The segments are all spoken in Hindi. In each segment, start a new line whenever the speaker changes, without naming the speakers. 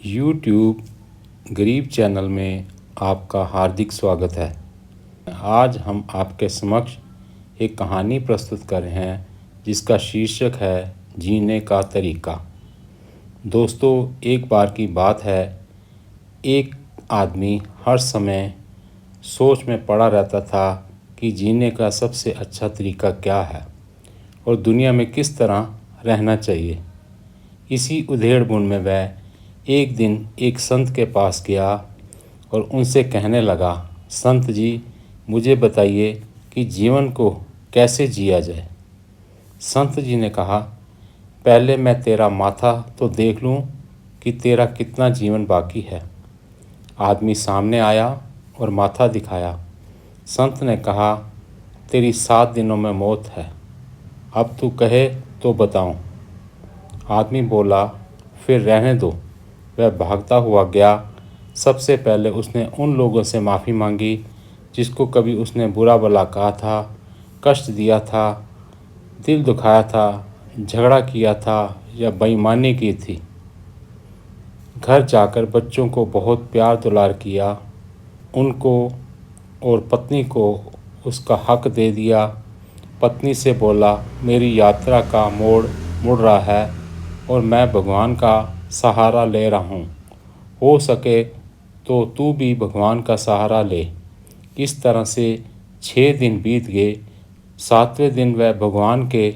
यूट्यूब गरीब चैनल में आपका हार्दिक स्वागत है। आज हम आपके समक्ष एक कहानी प्रस्तुत कर रहे हैं जिसका शीर्षक है जीने का तरीका। दोस्तों, एक बार की बात है, एक आदमी हर समय सोच में पड़ा रहता था कि जीने का सबसे अच्छा तरीका क्या है और दुनिया में किस तरह रहना चाहिए। इसी उधेड़-बुन में वह एक दिन एक संत के पास गया और उनसे कहने लगा, संत जी, मुझे बताइए कि जीवन को कैसे जिया जाए। संत जी ने कहा, पहले मैं तेरा माथा तो देख लूं कि तेरा कितना जीवन बाकी है। आदमी सामने आया और माथा दिखाया। संत ने कहा, तेरी 7 दिनों में मौत है, अब तू कहे तो बताऊं। आदमी बोला, फिर रहने दो। वह भागता हुआ गया। सबसे पहले उसने उन लोगों से माफ़ी मांगी जिसको कभी उसने बुरा भला कहा था, कष्ट दिया था, दिल दुखाया था, झगड़ा किया था या बेईमानी की थी। घर जाकर बच्चों को बहुत प्यार दुलार किया, उनको और पत्नी को उसका हक दे दिया। पत्नी से बोला, मेरी यात्रा का मोड़ मुड़ रहा है और मैं भगवान का सहारा ले रहा हूँ। हो सके तो तू भी भगवान का सहारा ले। इस तरह से 6 दिन बीत गए। 7वें दिन वह भगवान के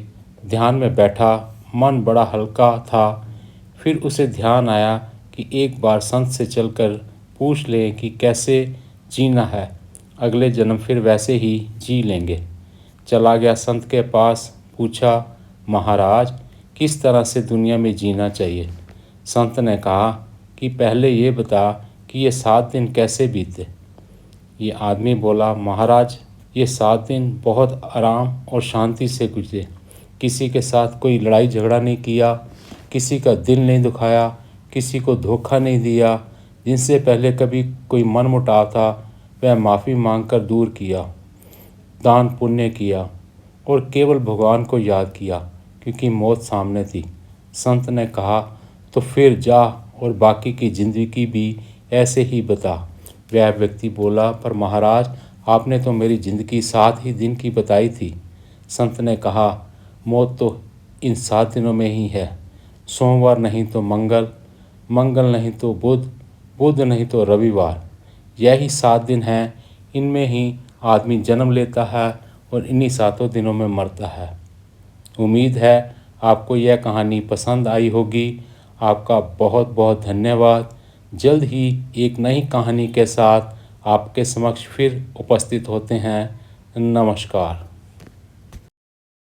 ध्यान में बैठा। मन बड़ा हल्का था। फिर उसे ध्यान आया कि एक बार संत से चलकर पूछ लें कि कैसे जीना है। अगले जन्म फिर वैसे ही जी लेंगे। चला गया संत के पास। पूछा, महाराज, किस तरह से दुनिया में जीना चाहिए। संत ने कहा कि पहले ये बता कि ये 7 दिन कैसे बीते। ये आदमी बोला, महाराज, ये 7 दिन बहुत आराम और शांति से गुजरे। किसी के साथ कोई लड़ाई झगड़ा नहीं किया, किसी का दिल नहीं दुखाया, किसी को धोखा नहीं दिया। जिनसे पहले कभी कोई मनमुटाव था वह माफ़ी मांगकर दूर किया, दान पुण्य किया और केवल भगवान को याद किया क्योंकि मौत सामने थी। संत ने कहा, तो फिर जा और बाकी की ज़िंदगी भी ऐसे ही बता। वह व्यक्ति बोला, पर महाराज, आपने तो मेरी ज़िंदगी 7 ही दिन की बताई थी। संत ने कहा, मौत तो इन 7 दिनों में ही है। सोमवार नहीं तो मंगल, मंगल नहीं तो बुध, बुध नहीं तो रविवार। यही 7 दिन हैं। इनमें ही आदमी जन्म लेता है और इन्हीं 7 दिनों में मरता है। उम्मीद है आपको यह कहानी पसंद आई होगी। आपका बहुत बहुत धन्यवाद। जल्द ही एक नई कहानी के साथ आपके समक्ष फिर उपस्थित होते हैं। नमस्कार।